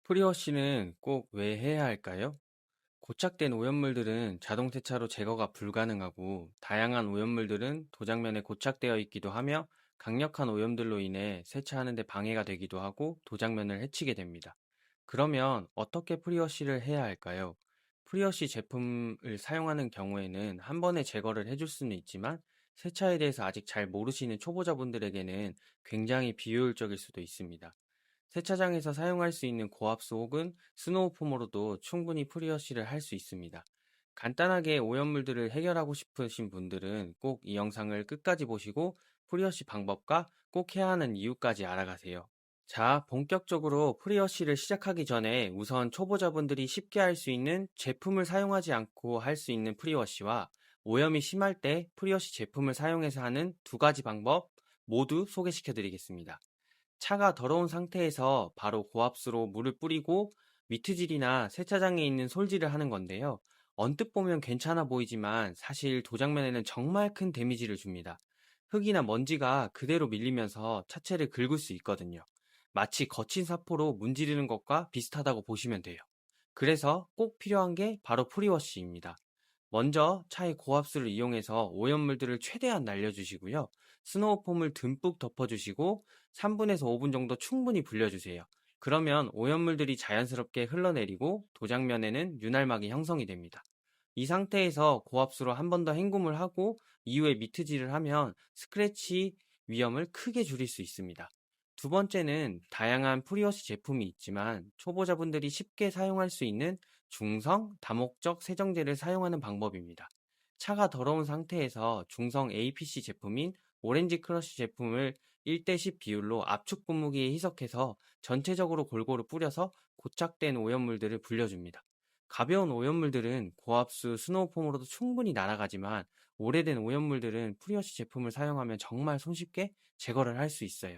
프리워시는 꼭 왜 해야 할까요? 고착된 오염물들은 자동 세차로 제거가 불가능하고, 다양한 오염물들은 도장면에 고착되어 있기도 하며 강력한 오염들로 인해 세차하는 데 방해가 되기도 하고 도장면을 해치게 됩니다. 그러면 어떻게 프리워시를 해야 할까요? 프리워시 제품을 사용하는 경우에는 한 번에 제거를 해줄 수는 있지만, 세차에 대해서 아직 잘 모르시는 초보자분들에게는 굉장히 비효율적일 수도 있습니다. 세차장에서 사용할 수 있는 고압수 혹은 스노우폼으로도 충분히 프리워시를 할 수 있습니다. 간단하게 오염물들을 해결하고 싶으신 분들은 꼭 이 영상을 끝까지 보시고 프리워시 방법과 꼭 해야 하는 이유까지 알아가세요. 자, 본격적으로 프리워시를 시작하기 전에 우선 초보자분들이 쉽게 할 수 있는 제품을 사용하지 않고 할 수 있는 프리워시와 오염이 심할 때 프리워시 제품을 사용해서 하는 두 가지 방법 모두 소개시켜 드리겠습니다. 차가 더러운 상태에서 바로 고압수로 물을 뿌리고 미트질이나 세차장에 있는 솔질을 하는 건데요. 언뜻 보면 괜찮아 보이지만 사실 도장면에는 정말 큰 데미지를 줍니다. 흙이나 먼지가 그대로 밀리면서 차체를 긁을 수 있거든요. 마치 거친 사포로 문지르는 것과 비슷하다고 보시면 돼요. 그래서 꼭 필요한 게 바로 프리워시입니다. 먼저 차의 고압수를 이용해서 오염물들을 최대한 날려주시고요. 스노우폼을 듬뿍 덮어주시고 3분에서 5분 정도 충분히 불려주세요. 그러면 오염물들이 자연스럽게 흘러내리고 도장면에는 윤활막이 형성이 됩니다. 이 상태에서 고압수로 한 번 더 헹굼을 하고 이후에 미트질을 하면 스크래치 위험을 크게 줄일 수 있습니다. 두 번째는 다양한 프리워시 제품이 있지만 초보자분들이 쉽게 사용할 수 있는 중성 다목적 세정제를 사용하는 방법입니다. 차가 더러운 상태에서 중성 APC 제품인 오렌지 크러쉬 제품을 1대10 비율로 압축 분무기에 희석해서 전체적으로 골고루 뿌려서 고착된 오염물들을 불려줍니다. 가벼운 오염물들은 고압수 스노우폼으로도 충분히 날아가지만, 오래된 오염물들은 프리워시 제품을 사용하면 정말 손쉽게 제거를 할 수 있어요.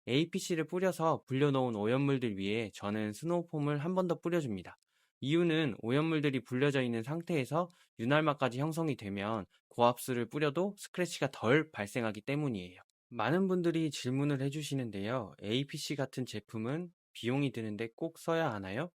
APC를 뿌려서 불려놓은 오염물들 위에 저는 스노우폼을 한 번 더 뿌려줍니다. 이유는 오염물들이 불려져 있는 상태에서 윤활막까지 형성이 되면 고압수를 뿌려도 스크래치가 덜 발생하기 때문이에요. 많은 분들이 질문을 해주시는데요. APC 같은 제품은 비용이 드는데 꼭 써야 하나요?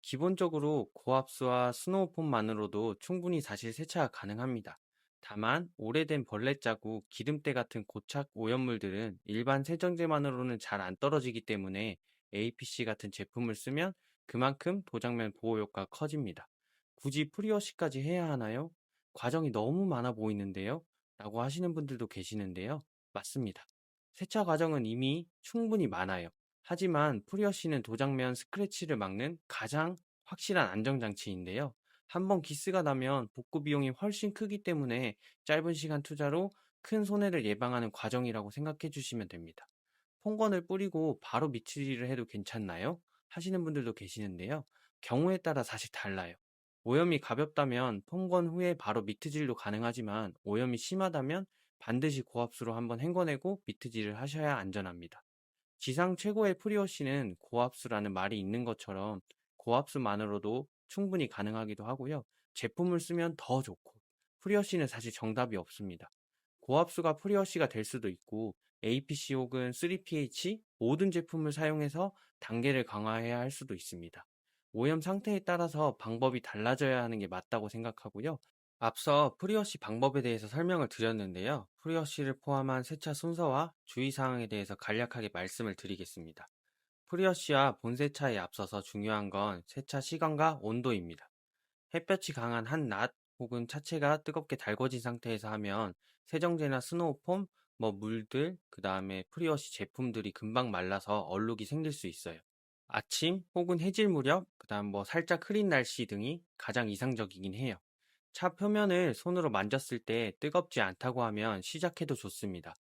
기본적으로 고압수와 스노우폼만으로도 충분히 사실 세차가 가능합니다. 다만 오래된 벌레 자국, 기름때 같은 고착 오염물들은 일반 세정제만으로는 잘 안 떨어지기 때문에 APC 같은 제품을 쓰면 그만큼 도장면 보호 효과가 커집니다. 굳이 프리워시까지 해야 하나요? 과정이 너무 많아 보이는데요? 라고 하시는 분들도 계시는데요. 맞습니다. 세차 과정은 이미 충분히 많아요. 하지만 프리워시는 도장면 스크래치를 막는 가장 확실한 안정장치인데요. 한번 기스가 나면 복구 비용이 훨씬 크기 때문에 짧은 시간 투자로 큰 손해를 예방하는 과정이라고 생각해 주시면 됩니다. 폰건을 뿌리고 바로 미치리를 해도 괜찮나요? 하시는 분들도 계시는데요. 경우에 따라 사실 달라요. 오염이 가볍다면 폰건 후에 바로 미트질도 가능하지만, 오염이 심하다면 반드시 고압수로 한번 헹궈내고 미트질을 하셔야 안전합니다. 지상 최고의 프리워시는 고압수라는 말이 있는 것처럼 고압수만으로도 충분히 가능하기도 하고요. 제품을 쓰면 더 좋고, 프리워시는 사실 정답이 없습니다. 고압수가 프리워시가 될 수도 있고, APC 혹은 3pH 모든 제품을 사용해서 단계를 강화해야 할 수도 있습니다. 오염 상태에 따라서 방법이 달라져야 하는 게 맞다고 생각하고요. 앞서 프리워시 방법에 대해서 설명을 드렸는데요. 프리워시를 포함한 세차 순서와 주의사항에 대해서 간략하게 말씀을 드리겠습니다. 프리워시와 본세차에 앞서서 중요한 건 세차 시간과 온도입니다. 햇볕이 강한 한낮 혹은 차체가 뜨겁게 달궈진 상태에서 하면 세정제나 스노우폼, 물들, 그 다음에 프리워시 제품들이 금방 말라서 얼룩이 생길 수 있어요. 아침 혹은 해질 무렵, 그 다음 살짝 흐린 날씨 등이 가장 이상적이긴 해요. 차 표면을 손으로 만졌을 때 뜨겁지 않다고 하면 시작해도 좋습니다.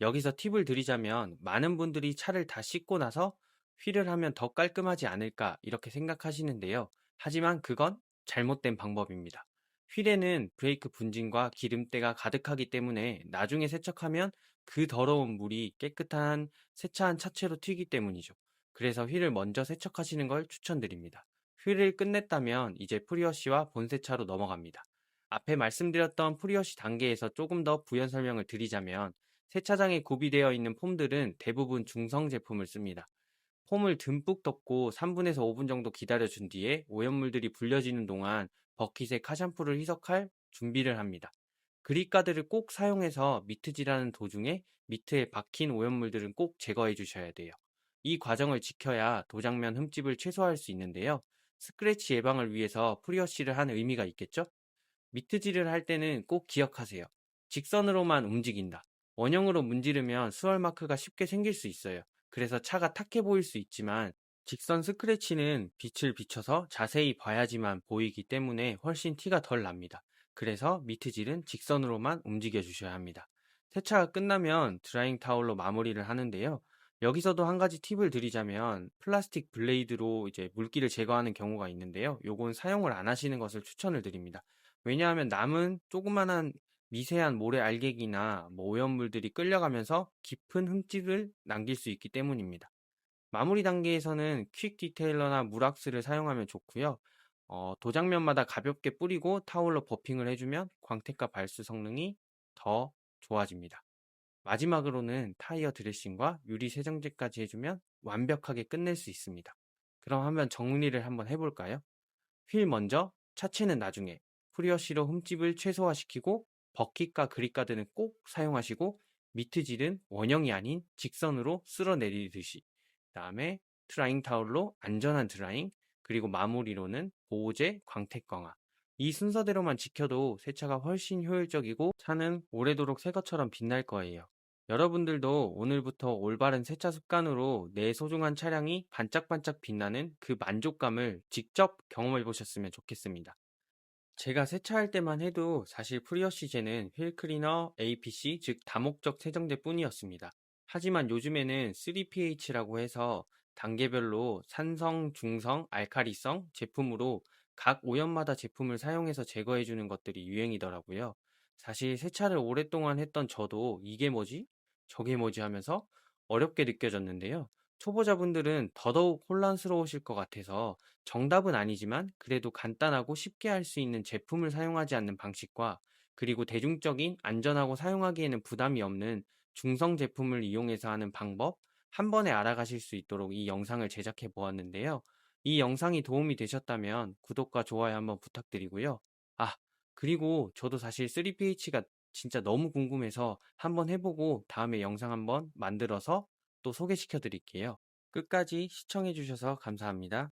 여기서 팁을 드리자면, 많은 분들이 차를 다 씻고 나서 휠을 하면 더 깔끔하지 않을까 이렇게 생각하시는데요. 하지만 그건 잘못된 방법입니다. 휠에는 브레이크 분진과 기름때가 가득하기 때문에 나중에 세척하면 그 더러운 물이 깨끗한 세차한 차체로 튀기 때문이죠. 그래서 휠을 먼저 세척하시는 걸 추천드립니다. 휠을 끝냈다면 이제 프리워시와 본세차로 넘어갑니다. 앞에 말씀드렸던 프리워시 단계에서 조금 더 부연 설명을 드리자면, 세차장에 구비되어 있는 폼들은 대부분 중성 제품을 씁니다. 폼을 듬뿍 덮고 3분에서 5분 정도 기다려준 뒤에 오염물들이 불려지는 동안 버킷에 카샴푸를 희석할 준비를 합니다. 그립가드를 꼭 사용해서 미트질하는 도중에 미트에 박힌 오염물들은 꼭 제거해 주셔야 돼요. 이 과정을 지켜야 도장면 흠집을 최소화할 수 있는데요. 스크래치 예방을 위해서 프리워시를 한 의미가 있겠죠? 미트질을 할 때는 꼭 기억하세요. 직선으로만 움직인다. 원형으로 문지르면 수월 마크가 쉽게 생길 수 있어요. 그래서 차가 탁해 보일 수 있지만 직선 스크래치는 빛을 비춰서 자세히 봐야지만 보이기 때문에 훨씬 티가 덜 납니다. 그래서 미트질은 직선으로만 움직여 주셔야 합니다. 세차가 끝나면 드라잉 타올로 마무리를 하는데요. 여기서도 한 가지 팁을 드리자면 플라스틱 블레이드로 이제 물기를 제거하는 경우가 있는데요. 요건 사용을 안 하시는 것을 추천을 드립니다. 왜냐하면 남은 조그만한 미세한 모래 알갱이나 오염물들이 끌려가면서 깊은 흠집을 남길 수 있기 때문입니다. 마무리 단계에서는 퀵 디테일러나 물왁스를 사용하면 좋고요. 도장면마다 가볍게 뿌리고 타올로 버핑을 해주면 광택과 발수 성능이 더 좋아집니다. 마지막으로는 타이어 드레싱과 유리 세정제까지 해주면 완벽하게 끝낼 수 있습니다. 그럼 한번 정리를 한번 해볼까요? 휠 먼저, 차체는 나중에, 프리어시로 흠집을 최소화시키고 버킷과 그립가드는 꼭 사용하시고 미트질은 원형이 아닌 직선으로 쓸어내리듯이 그다음에 드라잉 타올로 안전한 드라잉 그리고 마무리로는 보호제, 광택 강화 이 순서대로만 지켜도 세차가 훨씬 효율적이고 차는 오래도록 새 것처럼 빛날 거예요. 여러분들도 오늘부터 올바른 세차 습관으로 내 소중한 차량이 반짝반짝 빛나는 그 만족감을 직접 경험해 보셨으면 좋겠습니다. 제가 세차할 때만 해도 사실 프리어시제는 휠 클리너, APC, 즉 다목적 세정제 뿐이었습니다. 하지만 요즘에는 3pH라고 해서 단계별로 산성, 중성, 알카리성 제품으로 각 오염마다 제품을 사용해서 제거해 주는 것들이 유행이더라고요. 사실 세차를 오랫동안 했던 저도 이게 뭐지? 저게 뭐지 하면서 어렵게 느껴졌는데요. 초보자분들은 더더욱 혼란스러우실 것 같아서 정답은 아니지만 그래도 간단하고 쉽게 할 수 있는 제품을 사용하지 않는 방식과 그리고 대중적인 안전하고 사용하기에는 부담이 없는 중성 제품을 이용해서 하는 방법 한 번에 알아가실 수 있도록 이 영상을 제작해 보았는데요. 이 영상이 도움이 되셨다면 구독과 좋아요 한번 부탁드리고요. 아, 그리고 저도 사실 3PH가 진짜 너무 궁금해서 한번 해보고 다음에 영상 한번 만들어서 또 소개시켜 드릴게요. 끝까지 시청해 주셔서 감사합니다.